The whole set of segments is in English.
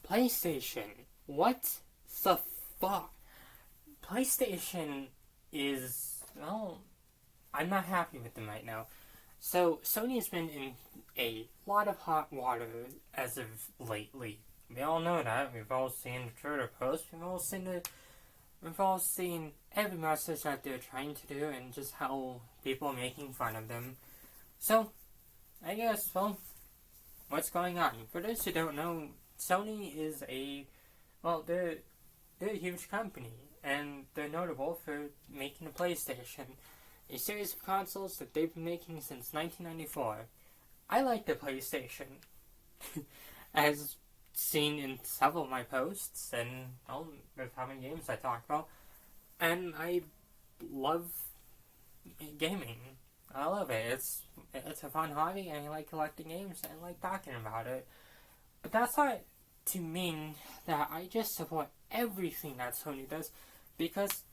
PlayStation. What the fuck? PlayStation is, well, I'm not happy with them right now. So, Sony's been in a lot of hot water as of lately. We all know that. We've all seen the Twitter posts. We've all seen every message that they're trying to do and just how people are making fun of them. So, I guess, well, what's going on? For those who don't know, Sony is they're a huge company, and they're notable for making a PlayStation, a series of consoles that they've been making since 1994. I like the PlayStation, as seen in several of my posts, and with how many games I talk about, and I love gaming. I love it. It's a fun hobby, and I like collecting games, and I like talking about it. But that's not to mean that I just support everything that Sony does, because,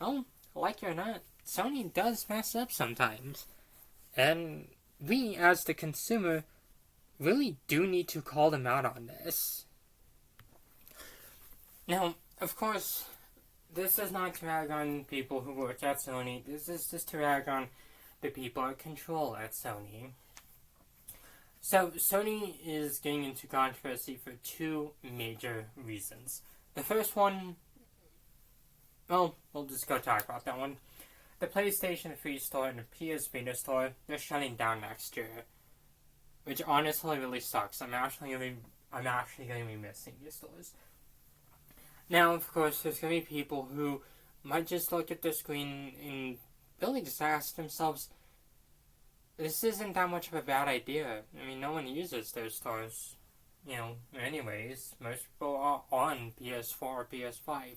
like it or not, Sony does mess up sometimes. And we, as the consumer, really do need to call them out on this. Now, of course, this is not to rag on people who work at Sony. This is just to rag on the people at control at Sony. So, Sony is getting into controversy for two major reasons. The first one, we'll just go talk about that one. The PlayStation 3 store and the PS Vita store, they're shutting down next year. Which honestly really sucks. I'm actually going to be missing these stores. Now, of course, there's going to be people who might just look at the screen and really just ask themselves, this isn't that much of a bad idea. I mean, no one uses those stores, anyways. Most people are on PS4 or PS5.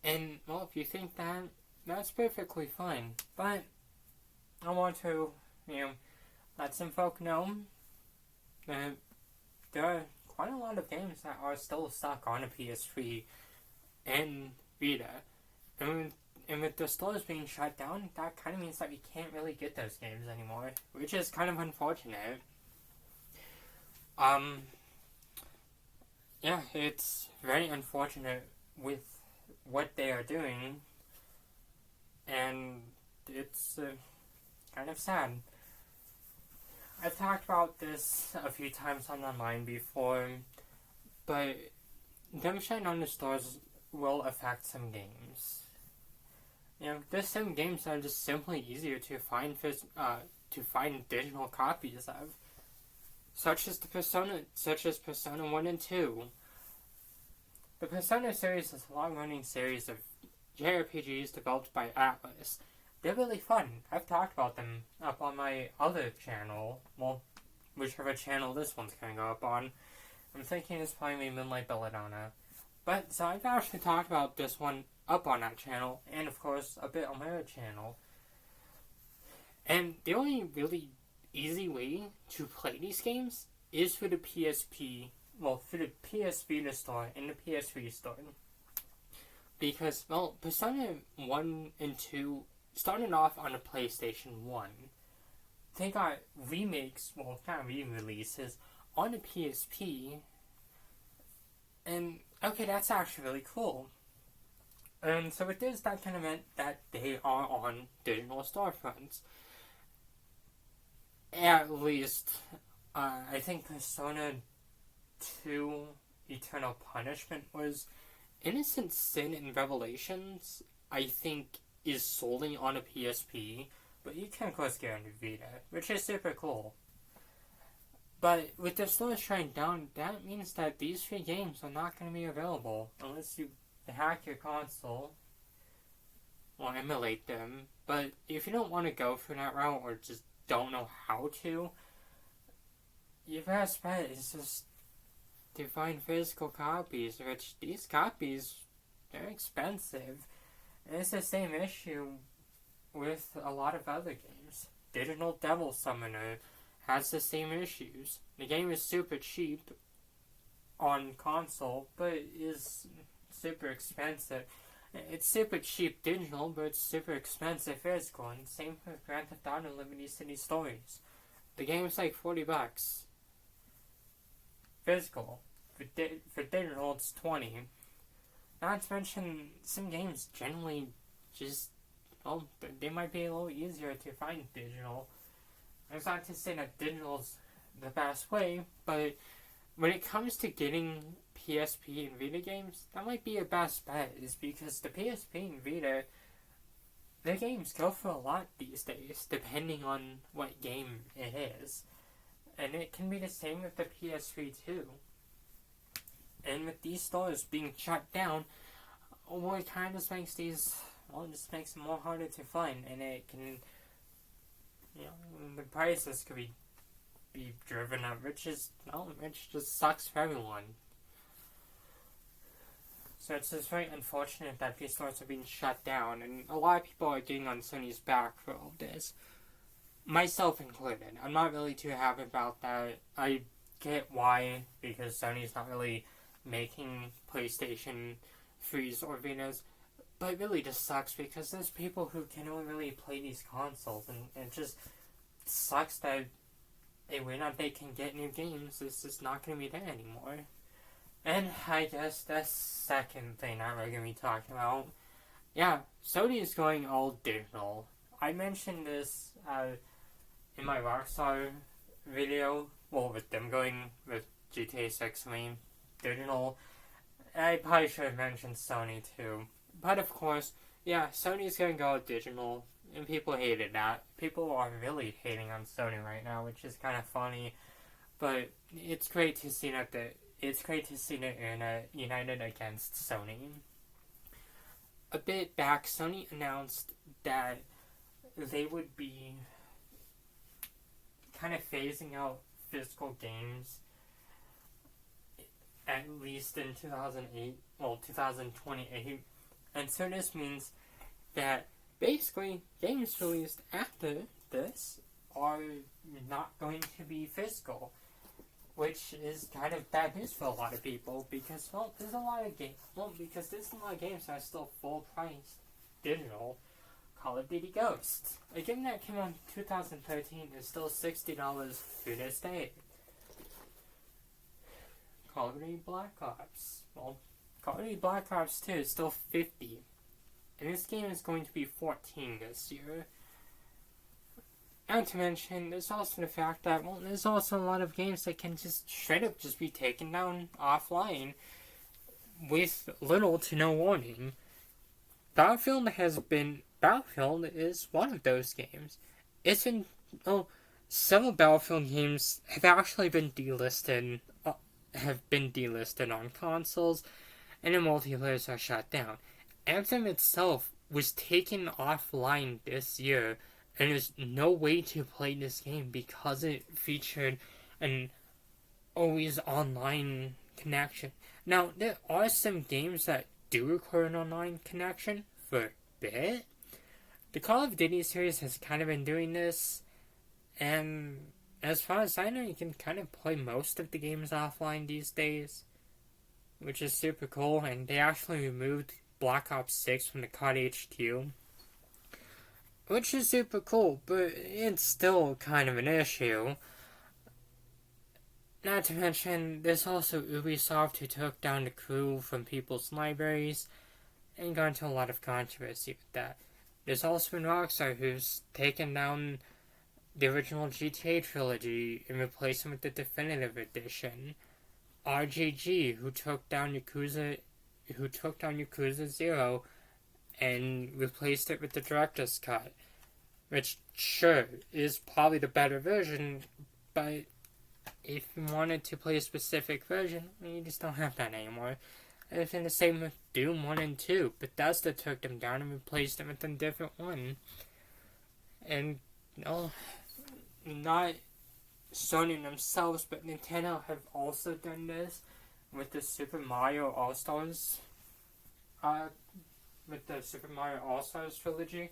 And, well, if you think that, that's perfectly fine. But I want to, let some folk know that there are quite a lot of games that are still stuck on a PS3 and Vita. And with the stores being shut down, that kind of means that we can't really get those games anymore, which is kind of unfortunate. Yeah, it's very unfortunate with what they are doing, and it's kind of sad. I've talked about this a few times online before, but them shutting down the stores will affect some games. There's some games that are just simply easier to find digital copies of, such as Persona 1 and 2. The Persona series is a long-running series of JRPGs developed by Atlas. They're really fun. I've talked about them up on my other channel. Well, whichever channel this one's going to go up on. I'm thinking it's probably Moonlight Belladonna. But, so I've actually talked about this one up on that channel, and of course, a bit on my other channel. And the only really easy way to play these games is for the for the PS Vita store and the PS3 store. Because, Persona 1 and 2 started off on a PlayStation 1. They got remakes, not re-releases, on a PSP. And, okay, that's actually really cool. And so it is, that kind of meant that they are on digital storefronts. At least, I think Persona 2 Eternal Punishment was Innocent Sin and Revelations, I think, is solely on a PSP, but you can of course get on a Vita, which is super cool. But with the stores shutting down, that means that these three games are not going to be available unless you hack your console or emulate them. But if you don't want to go through that route or just don't know how to, your best bet is just to find physical copies, which these copies, they're expensive. And it's the same issue with a lot of other games. Digital Devil Summoner has the same issues. The game is super cheap on console, but is super expensive. It's super cheap digital, but it's super expensive physical, and same for Grand Theft Auto Liberty City Stories. The game's like $40. Physical. for digital, it's 20. Not to mention, some games generally just, well, they might be a little easier to find digital. It's not to say that digital's the best way, but when it comes to getting PSP and Vita games, that might be your best bet, is because the PSP and Vita, their games go for a lot these days, depending on what game it is. And it can be the same with the PS3 too. And with these stores being shut down, well, it kind of just makes it just makes them more harder to find, and it can, the prices could be driven up, which just sucks for everyone. So it's just very unfortunate that these stores are being shut down, and a lot of people are getting on Sony's back for all this. Myself included. I'm not really too happy about that. I get why, because Sony's not really making PlayStation 3s or Vitas, but it really just sucks because there's people who can only really play these consoles, and it just sucks that a way that they can get new games is just not going to be there anymore. And I guess the second thing that we're going to be talking about, yeah, Sony is going all digital. I mentioned this in my Rockstar video, well, with them going with GTA 6 digital. I probably should have mentioned Sony too. But of course, yeah, Sony's going to go digital, and people hated that. People are really hating on Sony right now, which is kind of funny. But it's great to see that the internet united against Sony. A bit back, Sony announced that they would be kind of phasing out physical games at least in 2028. And so this means that basically games released after this are not going to be physical, which is kind of bad news for a lot of people because there's a lot of games that are still full price digital. Call of Duty Ghosts, a game that came out in 2013, is still $60 to this day. Call of Duty Black Ops, Call of Duty Black Ops 2 is still $50, and this game is going to be $14 this year. Not to mention, there's also the fact that, there's also a lot of games that can just straight up just be taken down offline with little to no warning. Battlefield is one of those games. Several Battlefield games have actually been delisted on consoles, and the multiplayers are shut down. Anthem itself was taken offline this year, and there's no way to play this game because it featured an always online connection. Now, there are some games that do require an online connection for a bit. The Call of Duty series has kind of been doing this, and as far as I know, you can kind of play most of the games offline these days, which is super cool, and they actually removed Black Ops 6 from the COD HQ, which is super cool, but it's still kind of an issue. Not to mention, there's also Ubisoft, who took down the crew from people's libraries, and got into a lot of controversy with that. There's also been Rockstar, who's taken down the original GTA trilogy and replaced them with the Definitive Edition. RGG, who took down Yakuza 0 and replaced it with the Director's Cut, which, sure, is probably the better version, but if you wanted to play a specific version, you just don't have that anymore. And it's the same with Doom 1 and 2. Bethesda took them down and replaced them with a different one. And, not Sony themselves, but Nintendo have also done this with the Super Mario All-Stars, trilogy.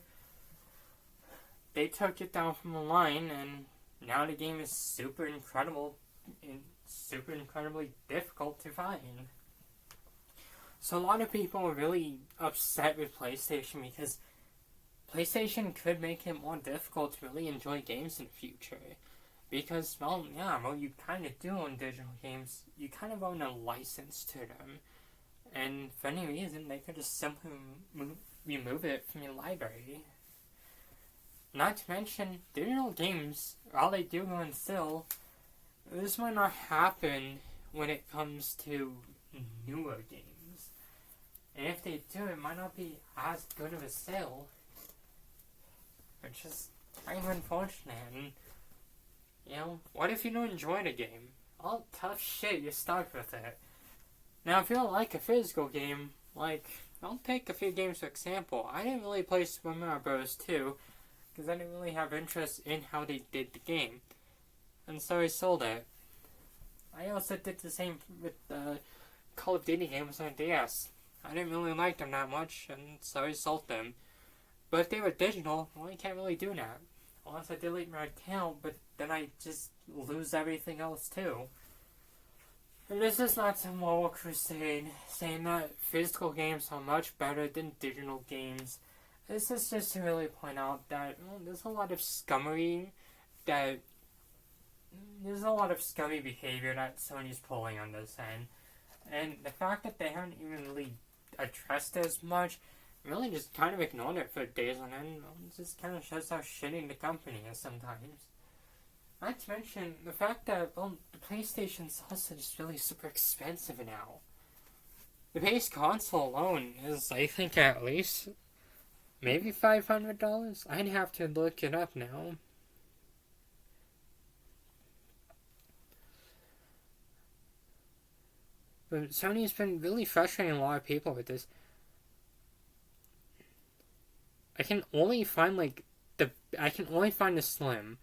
They took it down from the line, and now the game is super incredibly difficult to find. So a lot of people are really upset with PlayStation because PlayStation could make it more difficult to really enjoy games in the future. Because, well, yeah, well, you kind of do own digital games. You kind of own a license to them. And for any reason, they could just simply remove it from your library. Not to mention, digital games, while they do go on sale, this might not happen when it comes to newer games. And if they do, it might not be as good of a sale. Which is kind of unfortunate. And, you know, what if you don't enjoy the game? Well, tough shit, you're stuck with it. Now, if you don't like a physical game, like, I'll take a few games for example. I didn't really play Super Mario Bros. 2, because I didn't really have interest in how they did the game. And so I sold it. I also did the same with the Call of Duty games on DS. I didn't really like them that much, and so I sold them. But if they were digital, well, I can't really do that. Unless I delete my account, but then I just lose everything else too. And this is not some moral crusade saying that physical games are much better than digital games. This is just to really point out that there's a lot of scummy behavior that Sony's pulling on this end. And the fact that they haven't even really addressed it as much, really just kind of ignored it for days on end, just kind of shows how shitty the company is sometimes. Not to mention the fact that, the PlayStation's also just really super expensive now. The base console alone is, I think, at least maybe $500? I'd have to look it up now. But Sony's been really frustrating a lot of people with this. I can only find the Slim.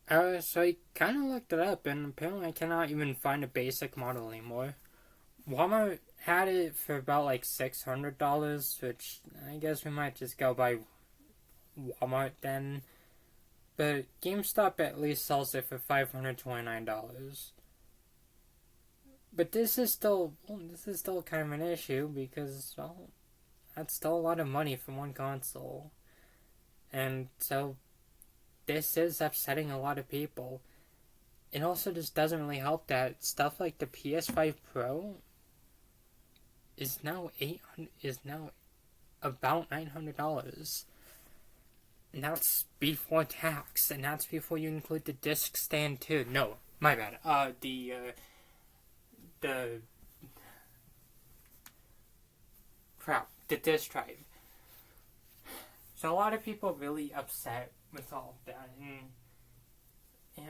So I kind of looked it up, and apparently I cannot even find a basic model anymore. Walmart had it for about like $600, which I guess we might just go by Walmart then. But GameStop at least sells it for $529. But this is still kind of an issue because, well, that's still a lot of money for one console. And so this is upsetting a lot of people. It also just doesn't really help that stuff like the PS5 Pro is now about $900. And that's before tax, and that's before you include the disc stand too. No, my bad. The disc drive. So a lot of people are really upset with all of that, and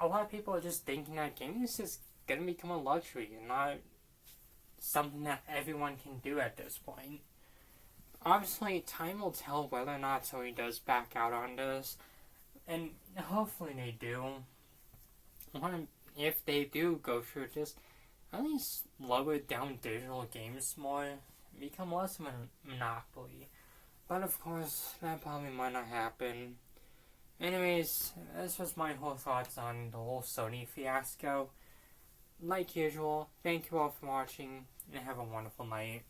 a lot of people are just thinking that gaming is just gonna become a luxury and not something that everyone can do at this point. Obviously, time will tell whether or not Sony does back out on this, and hopefully they do. Or if they do go through this, at least lower down digital games more, become less of a monopoly. But of course, that probably might not happen. Anyways, this was my whole thoughts on the whole Sony fiasco. Like usual, thank you all for watching, and have a wonderful night.